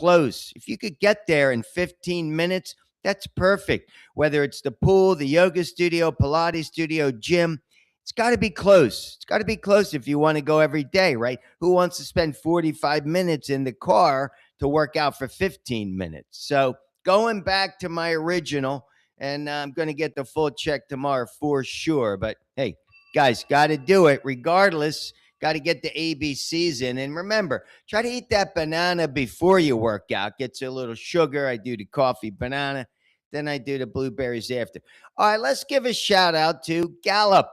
close. If you could get there in 15 minutes, that's perfect. Whether it's the pool, the yoga studio, Pilates studio, gym, it's got to be close. It's got to be close if you want to go every day, right? Who wants to spend 45 minutes in the car to work out for 15 minutes? So going back to my original, and I'm going to get the full check tomorrow for sure. But hey, guys, got to do it regardless. Got to get the ABCs in. And remember, try to eat that banana before you work out. Gets a little sugar. I do the coffee banana. Then I do the blueberries after. All right, let's give a shout out to Gallup.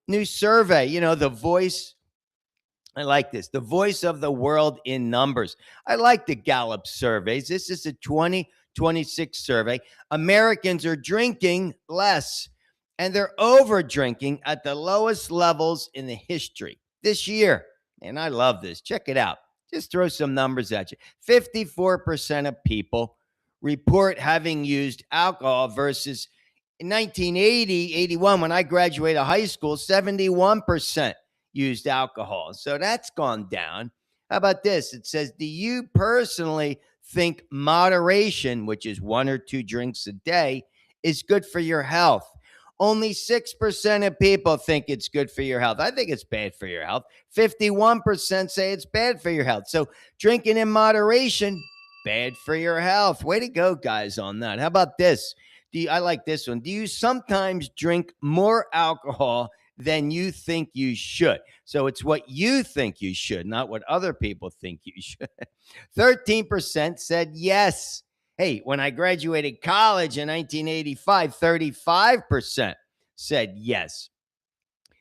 New survey, the voice. I like this. The voice of the world in numbers. I like the Gallup surveys. This is a 2026 survey. Americans are drinking less, and they're over drinking at the lowest levels in the history this year. And I love this. Check it out. Just throw some numbers at you. 54% of people report having used alcohol versus in 1980, 81, when I graduated high school, 71% used alcohol. So that's gone down. How about this? It says, do you personally think moderation, which is 1 or 2 drinks a day, is good for your health? Only 6% of people think it's good for your health. I think it's bad for your health. 51% say it's bad for your health. So drinking in moderation, bad for your health. Way to go, guys, on that. How about this? I like this one. Do you sometimes drink more alcohol than you think you should? So it's what you think you should, not what other people think you should. 13% said yes. Hey, when I graduated college in 1985, 35% said yes.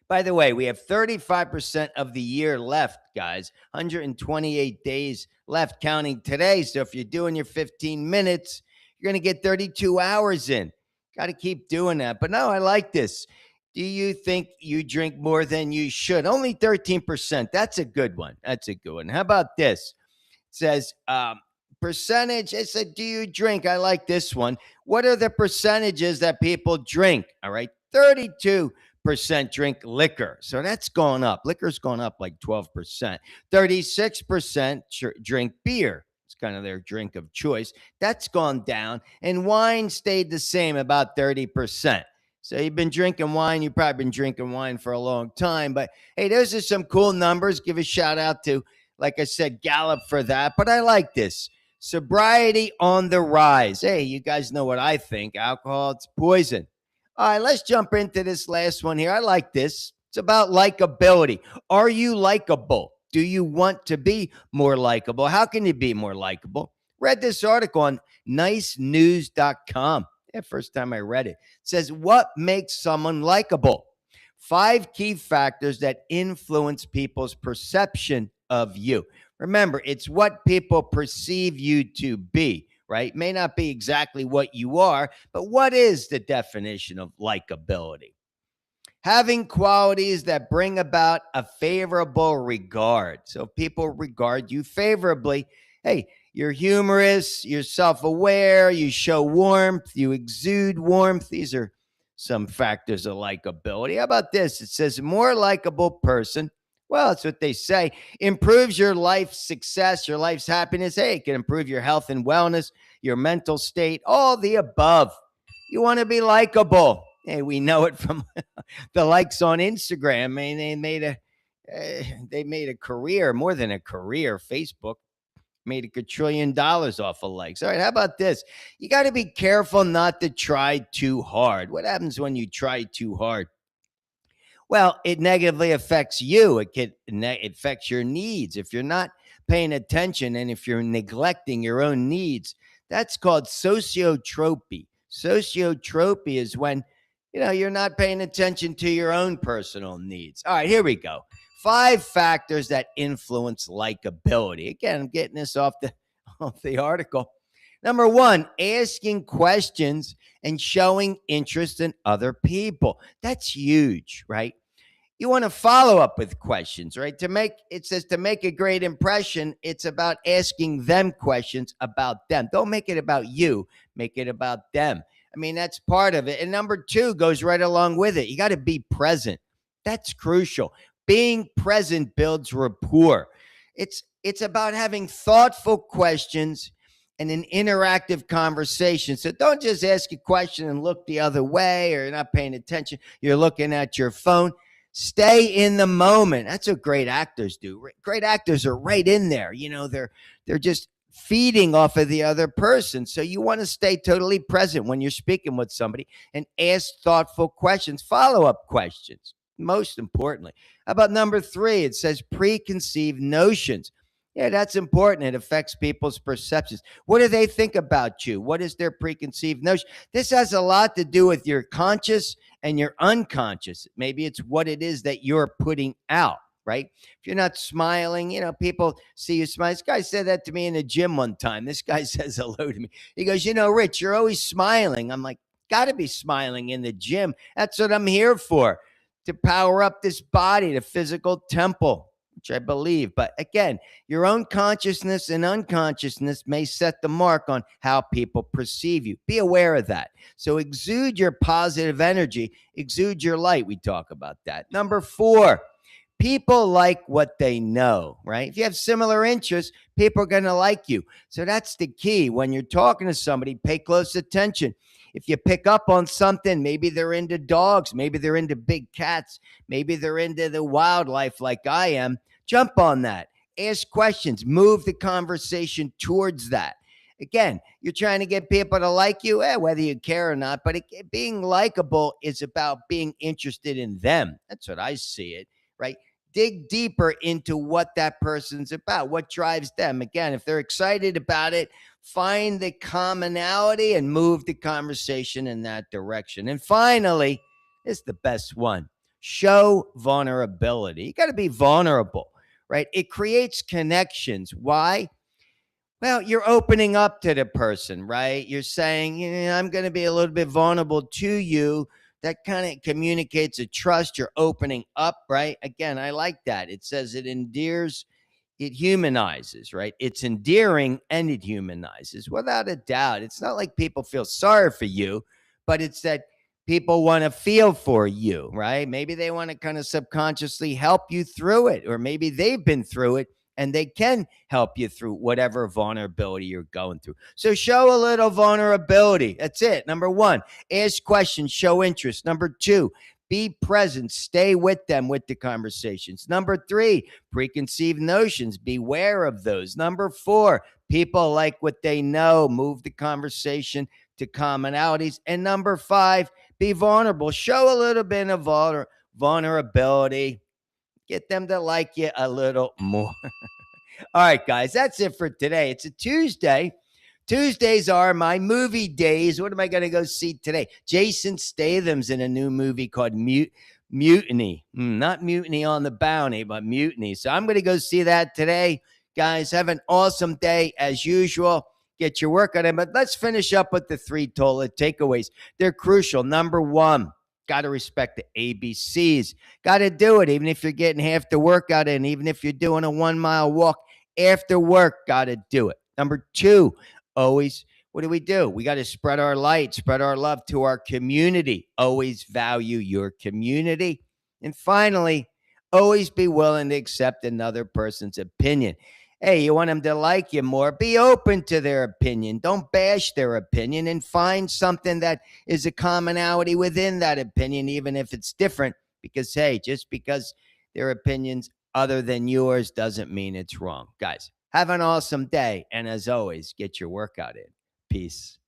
By the way, we have 35% of the year left, guys. 128 days left, counting today. So if you're doing your 15 minutes, you're going to get 32 hours in. Got to keep doing that. But no, I like this. Do you think you drink more than you should? Only 13%. That's a good one. That's a good one. How about this? It says percentage. It said, do you drink? I like this one. What are the percentages that people drink? All right. 32% drink liquor. So that's gone up. Liquor's gone up like 12%. 36% drink beer. Kind of their drink of choice. That's gone down. And wine stayed the same, about 30%. So you've been drinking wine. You've probably been drinking wine for a long time. But hey, those are some cool numbers. Give a shout out to, like I said, Gallup for that. But I like this. Sobriety on the rise. Hey, you guys know what I think. Alcohol, it's poison. All right, let's jump into this last one here. I like this. It's about likability. Are you likable? Do you want to be more likable? How can you be more likable? Read this article on nicenews.com. First time I read it. It says, what makes someone likable? 5 key factors that influence people's perception of you. Remember, it's what people perceive you to be, right? May not be exactly what you are, but what is the definition of likability? Having qualities that bring about a favorable regard. So if people regard you favorably, hey, you're humorous, you're self-aware, you show warmth, you exude warmth. These are some factors of likability. How about this? It says a more likable person, well, that's what they say, improves your life's success, your life's happiness. Hey, it can improve your health and wellness, your mental state, all the above. You want to be likable. Hey, we know it from the likes on Instagram. I mean, they made a career, more than a career. Facebook made $1 quadrillion off of likes. All right, how about this? You got to be careful not to try too hard. What happens when you try too hard? Well, it negatively affects you. It affects your needs. If you're not paying attention and if you're neglecting your own needs, that's called sociotropy. Sociotropy is when you're not paying attention to your own personal needs. All right, here we go. 5 factors that influence likability. Again, I'm getting this off the article. Number 1, asking questions and showing interest in other people. That's huge, right? You want to follow up with questions, right? It says to make a great impression, it's about asking them questions about them. Don't make it about you. Make it about them. I mean, that's part of it. And number 2 goes right along with it. You got to be present. That's crucial. Being present builds rapport. It's about having thoughtful questions and an interactive conversation. So don't just ask a question and look the other way, or you're not paying attention. You're looking at your phone. Stay in the moment. That's what great actors do. Great actors are right in there. They're just feeding off of the other person. So you want to stay totally present when you're speaking with somebody and ask thoughtful questions, follow-up questions, most importantly. How about number 3? It says preconceived notions. Yeah, that's important. It affects people's perceptions. What do they think about you? What is their preconceived notion? This has a lot to do with your conscious and your unconscious. Maybe it's what it is that you're putting out, right? If you're not smiling, people see you smile. This guy said that to me in the gym one time. This guy says hello to me. He goes, Rich, you're always smiling. I'm like, got to be smiling in the gym. That's what I'm here for, to power up this body, the physical temple, which I believe. But again, your own consciousness and unconsciousness may set the mark on how people perceive you. Be aware of that. So exude your positive energy, exude your light. We talk about that. Number 4, people like what they know, right? If you have similar interests, people are going to like you. So that's the key. When you're talking to somebody, pay close attention. If you pick up on something, maybe they're into dogs, maybe they're into big cats, maybe they're into the wildlife like I am, jump on that. Ask questions, move the conversation towards that. Again, you're trying to get people to like you, whether you care or not, but being likable is about being interested in them. That's what I see it, right? Dig deeper into what that person's about, what drives them. Again, if they're excited about it, find the commonality and move the conversation in that direction. And finally, this is the best one. Show vulnerability. You got to be vulnerable, right? It creates connections. Why? Well, you're opening up to the person, right? You're saying, I'm going to be a little bit vulnerable to you. That kind of communicates a trust. You're opening up, right? Again, I like that. It says it endears, it humanizes, right? It's endearing and it humanizes, without a doubt. It's not like people feel sorry for you, but it's that people want to feel for you, right? Maybe they want to kind of subconsciously help you through it, or maybe they've been through it and they can help you through whatever vulnerability you're going through. So show a little vulnerability. That's it. Number 1, ask questions, show interest. Number 2, be present, stay with them with the conversations. Number 3, preconceived notions, beware of those. Number 4, people like what they know, move the conversation to commonalities. And number 5, be vulnerable, show a little bit of vulnerability, get them to like you a little more. All right, guys, that's it for today. It's a Tuesday. Tuesdays are my movie days. What am I going to go see today? Jason Statham's in a new movie called Mutiny. Not Mutiny on the Bounty, but Mutiny. So I'm going to go see that today. Guys, have an awesome day as usual. Get your workout in. But let's finish up with the 3 Tola takeaways. They're crucial. Number 1, got to respect the ABCs. Got to do it, even if you're getting half the workout in, even if you're doing a 1-mile walk after work, got to do it. Number 2, always, what do? We got to spread our light, spread our love to our community. Always value your community. And finally, always be willing to accept another person's opinion. Hey, you want them to like you more? Be open to their opinion. Don't bash their opinion, and find something that is a commonality within that opinion, even if it's different. Because, hey, just because their opinions other than yours doesn't mean it's wrong. Guys, have an awesome day. And as always, get your workout in. Peace.